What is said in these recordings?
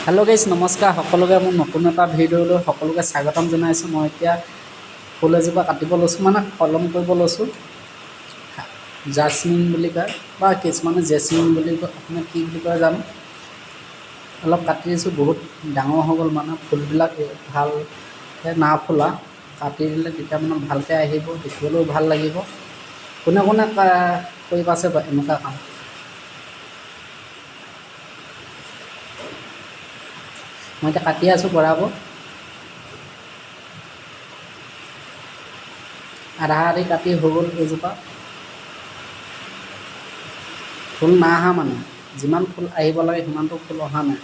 Hello' guys নমস্কাৰ সকলোকে মোৰ নতুন এটা ভিডিঅ'লৈ সকলোকে স্বাগতম জনাইছোঁ। মই এতিয়া ফুল এজোপা কাটিব লৈছোঁ, মানে কলম কৰিব লৈছোঁ। জাস্মিন বুলি কয় বা কিছুমানে জেচমিন বুলি কয়, আপোনাৰ কি বুলি কয় জানো। অলপ কাটি দিছোঁ, বহুত ডাঙৰ হৈ গ'ল, মানে ফুলবিলাক ভালকৈ না ফুলা। কাটি দিলে তেতিয়া মানে ভালকৈ আহিব, দেখিবলৈও ভাল লাগিব। কোনে কোনে কৰি পাইছে এনেকুৱা কাম? মই এতিয়া কাটি আছোঁ বৰাবৰ। আধা আধি কাটি হৈ গ'ল এইজোপা। ফুল নাই অহা, মানে যিমান ফুল আহিব লাগে সিমানটো ফুল অহা নাই।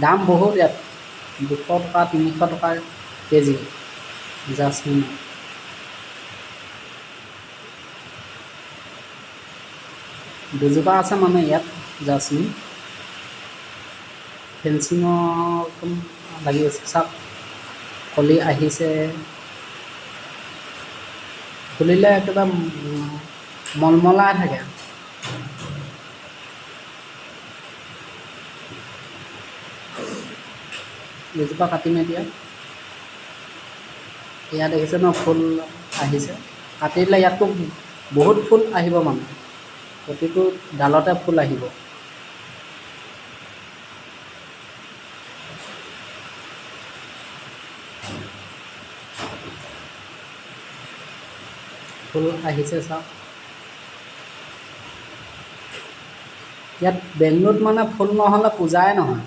দাম বহুত ইয়াত, 200 টকা 300 টকা কেজি জাস্মিনৰ। দুজোপা আছে মানে ইয়াত জাস্মিন। ফেঞ্চিঙৰ লাগি আছে, চাওক কলি আহিছে, ফুলিলে একেবাৰে মলমলাই থাকে। দুজোপা কাটিম এতিয়া। ইয়াত দেখিছে ন, ফুল আহিছে। কাটি দিলে ইয়াততো বহুত ফুল আহিব, মানে প্ৰতিটো ডালতে ফুল আহিব। ফুল আহিছে চাওক। ইয়াত বেংগলোৰত মানে ফুল নহ'লে পূজাই নহয়।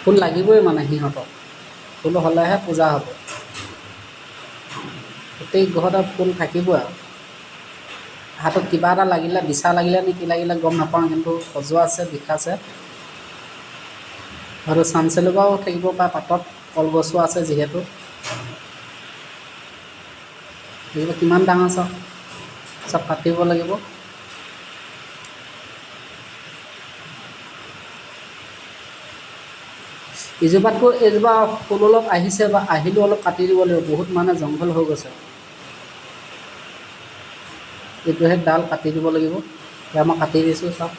ফুল লাগিবই মানে সিহঁতক, ফুল হ'লেহে পূজা হ'ব। গোটেই ঘৰতে ফুল থাকিবই আৰু। হাতত কিবা এটা লাগিলে, বিচা লাগিলে নে কি লাগিলে গম নাপাওঁ, কিন্তু সজোৱা আছে, বিষাইছে। আৰু চানচেলুকাও থাকিব পাৰে পাতত, কলগছো আছে যিহেতু। এইবোৰ কিমান ডাঙৰ চাওক, চব কাটিব লাগিব। ইজোপাতকৈ এইজোপা ফুল অলপ আহিছে বা আহিলেও অলপ কাটি দিব লাগিব, বহুত মানে জংঘল হৈ গৈছে। এইটোহে ডাল কাটি দিব লাগিব। এতিয়া মই কাটি দিছোঁ চাওক।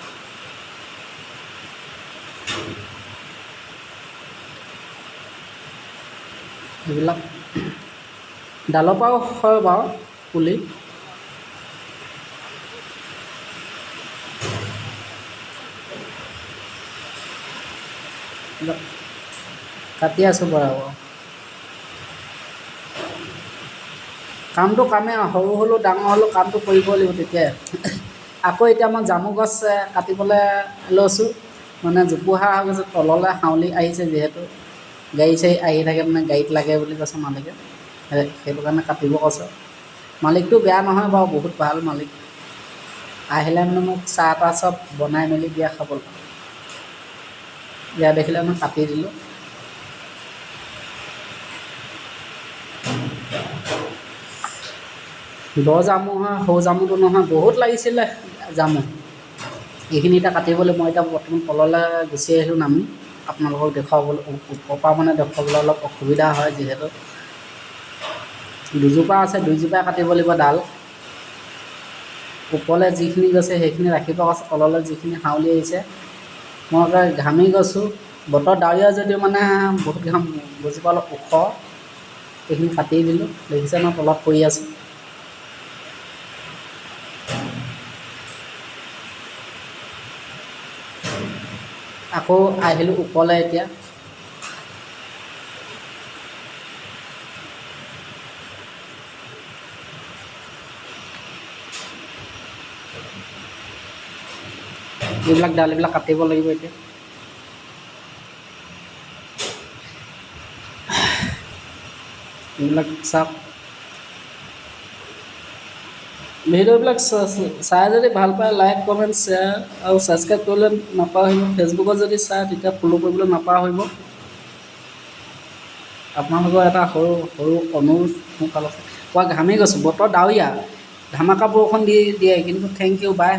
এইবিলাক ডালৰ পৰাও হয় বাৰু পুলি। কাটি আছোঁ বৰাবৰ। কামটো কামেই আৰু, সৰু হ'লেও ডাঙৰ হ'লেও কামটো কৰিবই লাগিব তেতিয়াই। আকৌ এতিয়া মই জামু গছ কাটিবলৈ লৈছোঁ, মানে জোপোহা হৈ গৈছে, তললৈ হাউলি আহিছে যিহেতু। গাড়ী চাড়ী আহি থাকে, মানে গাড়ীত লাগে বুলি কৈছে মালিকে, সেইটো কাৰণে কাটিব কৈছে। মালিকটো বেয়া নহয় বাৰু, বহুত ভাল মালিক। আহিলে মানে মোক চাহ তাহ চব বনাই মেলি দিয়া খাবলৈ। ইয়াত দেখিলে মই কাটি দিলোঁ। দ জামু হয়, সৰু জামুটো নহয়, বহুত লাগিছিলে জামু। এইখিনি এতিয়া কাটিবলৈ মই এতিয়া বৰ্তমান তললৈ গুচি আহিলোঁ নামি, আপোনালোকক দেখুৱাবলৈ, ওপৰৰ পৰা মানে দেখুৱাবলৈ অলপ অসুবিধা হয় যিহেতু। দুজোপা আছে, দুইজোপাই কাটিব লাগিব ডাল। ওপৰলৈ যিখিনি গৈছে সেইখিনি ৰাখিব কৈছে, তললৈ যিখিনি হাউলি আহিছে। মই আকৌ ঘামি গৈছোঁ, বতৰ ডাৱৰীয়া যদিও মানে বহুত ঘাম, গছজোপা অলপ ওখ। এইখিনি কাটি দিলোঁ, দেখিছে মই তলত পৰি আছোঁ। আকৌ আহিলোঁ ওপৰলৈ এতিয়া। এইবিলাক ডালবিলাক কাটিব লাগিব এতিয়া। এইবিলাক চাওক। ভিডিঅ'বিলাক চাই যদি ভাল পায়, লাইক কমেণ্ট শ্বেয়াৰ আৰু ছাবস্ক্ৰাইব কৰিবলৈ নাপাহৰিব। ফেচবুকত যদি চায় তেতিয়া ফ'ল' কৰিবলৈ নাপাহৰিব। আপোনালোকৰ এটা সৰু সৰু অনুৰোধ মোৰ ফালৰ পৰা। ঘামি গৈছোঁ, বতৰ ডাৱৰীয়া, ধামাকা বৰষুণ দিয়ে, কিন্তু থেংক ইউ, বাই।